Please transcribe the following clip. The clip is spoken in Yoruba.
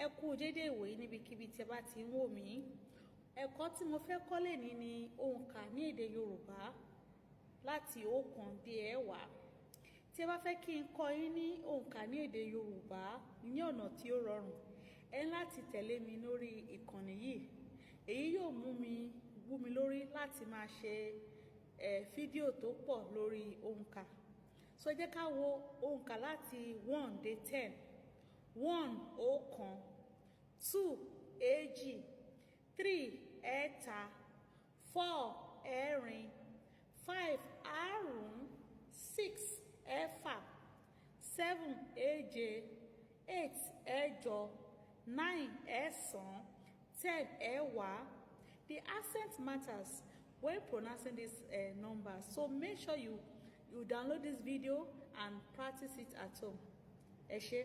ẹ kú dédé ìwòyí níbikíbi tí ẹ bá ti ń wò mí. Ẹ̀kọ́ tí mo fẹ́ kọ́ lè ní òǹkà ní èdè Yorùbá láti 1 dé 10. Tí ẹ bá fẹ́ kí n kọ́ yín ní òǹkà ní èdè Yorùbá ní ọ̀nà tí ó rọrùn, ẹ ní láti tẹ̀lé mi lórí ìkànnì yìí. Èyí yóò wú mi lórí láti máa ṣe fídíò tó pọ̀ lórí òǹkà. So ẹ jẹ́ ká wo òǹkà láti 1 dé 10. 1 ọ̀kan, 2 èjì, 3 ẹ̀ta, 4 ẹ̀rin, 5 àrún, 6 ẹ̀fà, 7 èje, 8 ẹ̀jọ, 9 ẹ̀sán, 10 ẹ̀wá. The accent matters when pronouncing these numbers, so make sure you download this video and practice it at home. Ẹ ṣé.